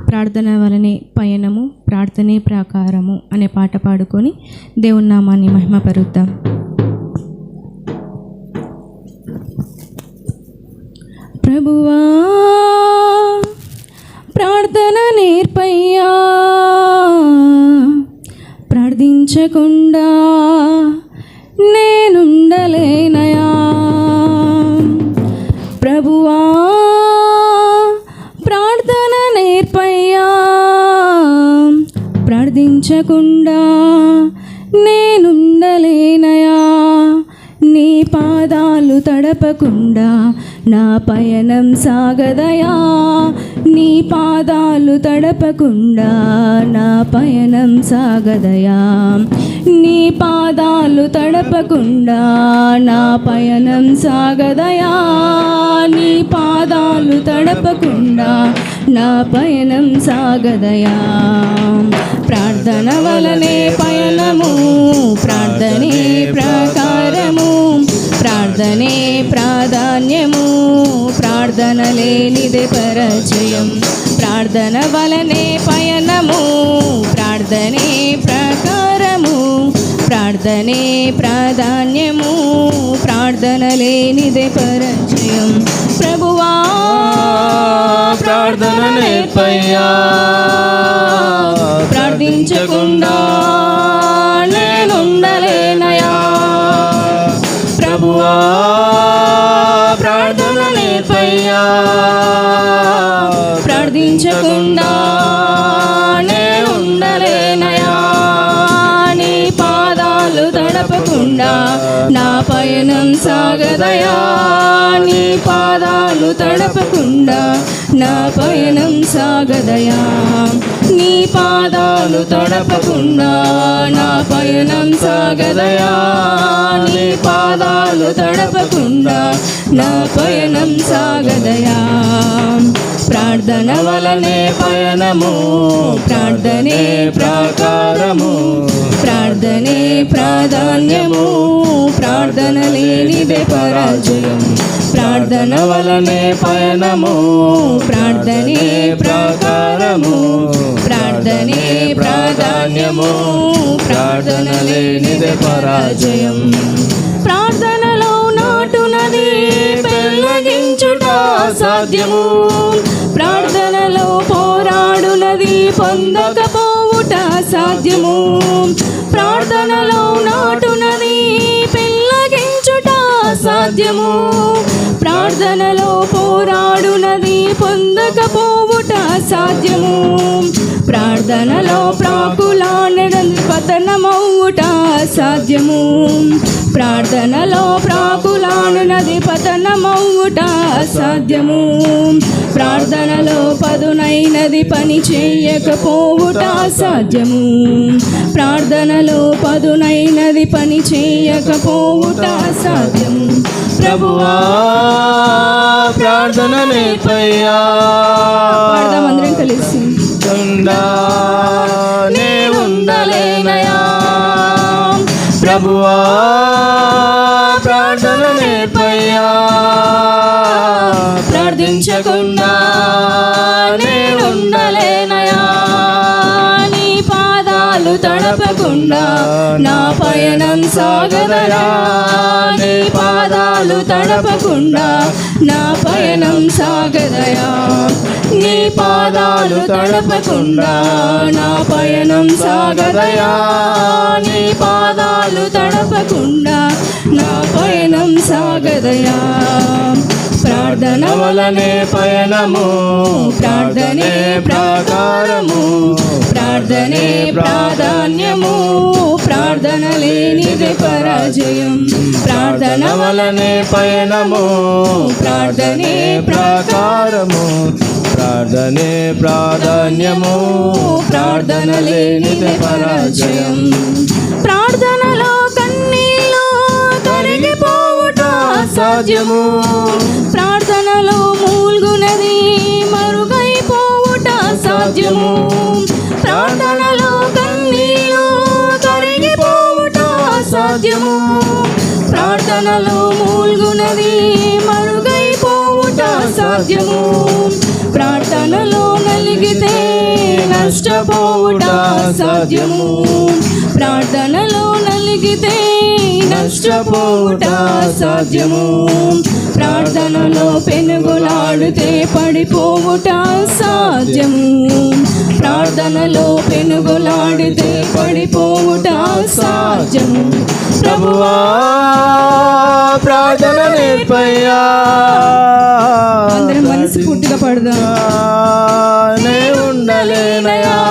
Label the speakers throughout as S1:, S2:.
S1: ప్రార్థన వలనే పయనము, ప్రార్థనే ప్రాకారము అనే పాట పాడుకొని దేవుని నామాన్ని మహిమపరుద్దాం. ప్రభువా ప్రార్థన నేర్పయ్యా, ప్రార్థించకుండా నేనుండలేనయా. ప్రభువా ప్రార్థన నేర్పయ్యా, ప్రార్థించకుండా నేనుండలేనయా. నీ పాదాలు తడపకుండా నా పయనం సాగదయా. నీ పాదాలు తడపకుండా నా పయనం సాగదయా. నీ పాదాలు తడపకుండా నా పయనం సాగదయా. నీ పాదాలు తడపకుండా నా పయనం సాగదయా. ప్రార్థన వలనే పయనము, ప్రార్థనే ప్రాకారము, ప్రార్థనే ప్రాధాన్యము, ప్రార్థన లేనిదే పరాజయం. ప్రార్థన వలనే పయనము, ప్రార్థనే ప్రాకారము, ప్రార్థనే ప్రాధాన్యము, ప్రార్థన లేనిదే పరాజయం. ప్రభువా
S2: ప్రార్థన నేర్పయ్యా,
S1: ప్రార్థించకుండా నేనుండలేనయా.
S2: ప్రభువా ప్రార్థన నేర్పయ్యా,
S1: ప్రార్థించకుండా నేనుండలేనయా. నీ పాదాలు తడపకుండా నా పయనం సాగదయా. నీ పాదాలు తడపకుండా నా పయనం సాగదయా. నీ పాదాలు తడపకుండా నా పయనం సాగదయా. నీ పాదాలు తడపకుండా నా పయనం సాగదయా. ప్రార్థన వలనే పయనము, ప్రార్థనే ప్రాకారము, ప్రార్థనే ప్రాధాన్యము, ప్రార్థన లేనిదే పరాజయం. ప్రార్థన వలనే పయనము, ప్రార్థనే ప్రాకారము, ప్రార్థనే ప్రాధాన్యము, ప్రార్థన లేనిదే పరాజయం. ప్రార్థనలో నాటునది పెళ్ళగించుట సాధ్యము. ప్రార్థనలో పోరాడునది పొందకపోవుట సాధ్యము. ప్రార్థనలో నాటునది పెళ్ళగించుట సాధ్యము. ప్రార్థనలో పోరాడునది పొందకపోవుట సాధ్యము. ప్రార్థనలో ప్రాకులాడనది పతనమవుట సాధ్యము. ప్రార్థనలో ప్రాకులాడునది పతనమవుట సాధ్యము. ప్రార్థనలో పదునైనది పని చేయకపోవుట సాధ్యము. ప్రార్థనలో పదునైనది పని చేయకపోవుట సాధ్యము.
S2: ప్రభువా ప్రార్థన నేర్పయ్యా,
S1: పాడదాం అందరం కలిసి.
S2: ఉండలేనయా. ప్రభువా ప్రార్థన నేర్పయ్యా, ప్రార్థించకుండా నేనుండలేనయా.
S1: నీ పాదాలు తడపకుండా నా పయనం సాగదయా. నీ పాదాలు తడపకుండా నా పయనం సాగదయా. నీ పాదాలు తడపకుండా నా పయనం సాగదయా. నీ పాదాలు తడపకుండా నా పయనం సాగదయా. ప్రార్థన
S2: వలనే పయనము,
S1: ప్రార్థనే ప్రాకారము, ప్రార్థనే ప్రాధాన్యము, ప్రార్థన లేనిదే పరాజయం. ప్రార్థన
S2: వలనే పయనము,
S1: ప్రార్థనే
S2: ప్రాకారము, ప్రార్థనే ప్రాధాన్యము,
S1: ప్రార్థన లేనిదే పరాజయం. ప్రార్థనలో కన్నీళ్ళు కరిగిపోవుట సాధ్యము. ప్రార్థనలో మూల్గునది మరుగైపోవుట సాధ్యము. ప్రార్థనలో కన్నీళ్ళు కరిగిపోవుట సాధ్యము. ప్రార్థనలో మూల్గునది మరుగైపోవుట సాధ్యము. ప్రార్థన ప్రార్థనలో నలిగితే నష్టపోవుట సాధ్యము. ప్రార్థనలో నలిగితే నష్టపోవుట సాధ్యము. ప్రార్థనలో పెనుగులాడితే పడిపోవుట సాధ్యము. ప్రార్థనలో పెనుగులాడితే పడిపోవుట సాధ్యము.
S2: ప్రభువా ప్రార్థన నేర్పయ్యా.
S1: అందరం మనస్ఫూర్తిగా పడదాం.
S2: నే ఉండలేనయా.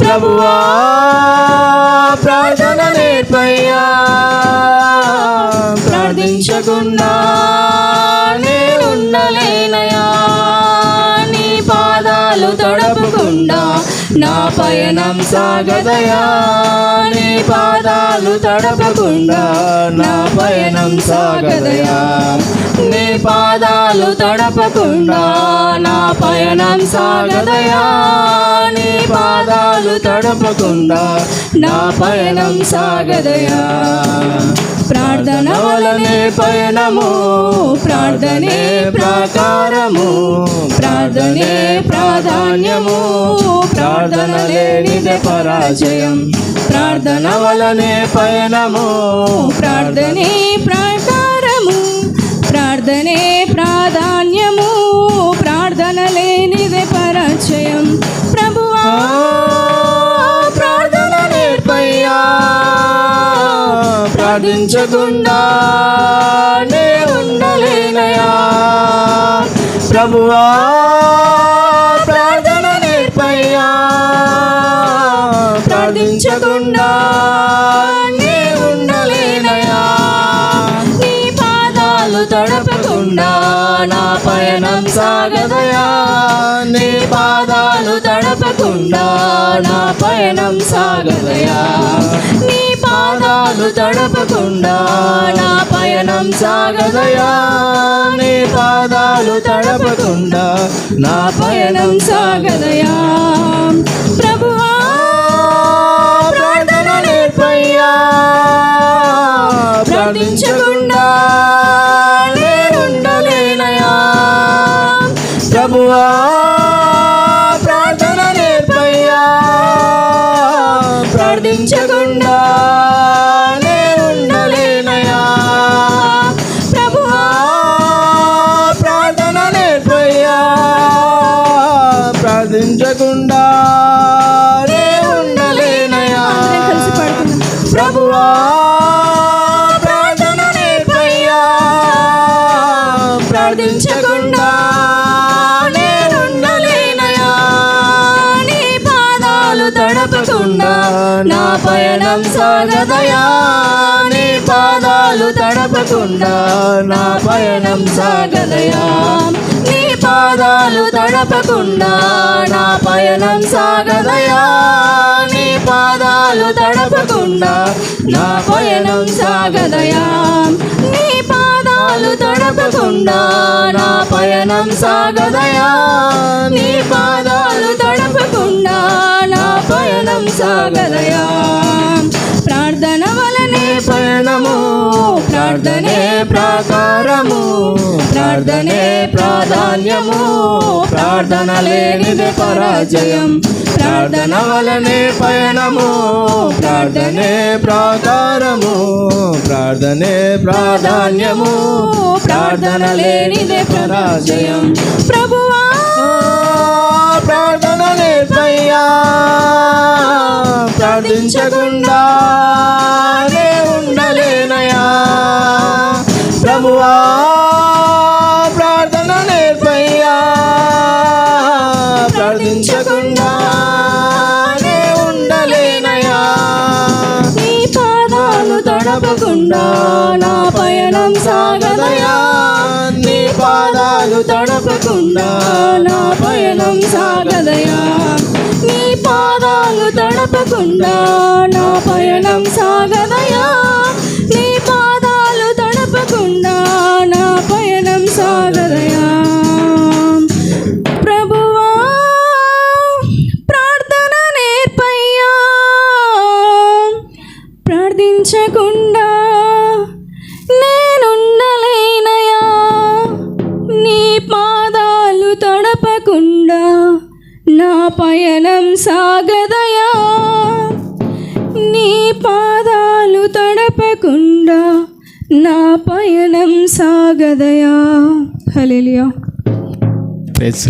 S2: ప్రభువా ప్రార్థన నేర్పయ్యా. ప్రార్థించకుండా నే ఉండలేనయా. నీ పాదాలు తడపకుండా నా పయనం సాగదయా. నీ పాదాలు తడపకుండా నా పయనం సాగదయా. నీ పాదాలు తడపకుండా నా పయనం సాగదయా. నీ పాదాలు తడపకుండా నా పయనం సాగదయా. ప్రార్థన వలనే పయనము, ప్రార్థనే ప్రాకారము, ప్రార్థనే ప్రాధాన్యము, ప్రార్థన లేనిదే పరాజయం. ప్రార్థన వలనే పయనము,
S1: ప్రార్థనే ప్రాకారము, ప్రార్థనే ప్రాధాన్యము, ప్రార్థన లేనిదే పరాజయం. ప్రభువా
S2: ప్రార్థన నేర్పయ్యా. ప్రార్థించకుండా నే ఉండలేనయా. ప్రభువా ప్రార్థన నేర్పయ్యా. ప్రార్థించకుండా నే ఉండలేనయా.
S1: నీ పాదాలు
S2: తడపకుండా నా పయనం సాగదయా. నీ పాదాలు తడపకుండా నా పయనం సాగదయా. నీ పాదాలు తడపకుండా నా పయనం సాగదయా. నీ పాదాలు తడపకుండా నా పయనం సాగదయా.
S1: ప్రభువా
S2: ప్రార్థన నేర్పయ్యా. ప్రార్థించకుండా నే ఉండలేనయా. ప్రభువా ప్రార్థన నేర్పయ్యా. ప్రార్థించకుండా నే ఉండలేనయా.
S1: ప్రభువా
S2: ప్రార్థన నేర్పయ్యా. ప్రార్థించకుండా నే ఉండలేనయా.
S1: అందరం కలిసి పాడుకుందాం.
S2: ప్రభువా ప్రార్థన నేర్పయ్యా. ప్రార్థించకుండా నే ఉండలేనయా.
S1: నీ పాదాలు
S2: తడపకుండా నా పయనం సాగదయా. నీ పాదాలు తడపకుండా నా పయనం సాగదయా. నీ పాదాలు తడపకుండా నా పయనం సాగదయా. నీ పాదాలు తడపకుండా నా పయనం సాగదయా.
S1: నీ పాదాలు
S2: తడపకుండా నా పయనం సాగదయా. నీ పాదాలు తడపకుండా నా పయనం సాగదయా.
S1: ప్రార్థన వలనే
S2: పయనము, ప్రార్థనే ప్రాకారము, ప్రార్థనే ప్రాధాన్యము, ప్రార్థన లేనిదే పరాజయం. ప్రార్థన వలనే పయనము, ప్రార్థనే ప్రాకారము, ప్రార్థనే ప్రాధాన్యము, ప్రార్థన లేనిదే పరాజయం.
S1: ప్రభువా
S2: ప్రార్థన నేర్పయ్యా. ప్రార్థించకుండా నే ఉండలేనయా. ప్రభువా ప్రార్థన నేర్పయ్యా. ప్రార్థించకుండా నే ఉండలేనయా.
S1: నీ పాదాలు
S2: తడపకుండా నా పయనం సాగదయా. నీ పాదాలు తడపకుండా నా పయనం సాగదయా.
S1: నీ పాదాలు తడపకుండా నా పయనం సాగదయా. నీ పాదాలు తడపకుండా నా పయనం సాగదయా. ప్రభువా ప్రార్థన నేర్పయ్యా. ప్రార్థించకుండా నేనుండలేనయా. నీ పాదాలు తడప తడపకుండా నా పయనం సాగదయా, నీ పాదాలు తడపకుండా నా పయనం సాగదయా. హల్లెలూయా.
S3: ప్రైజ్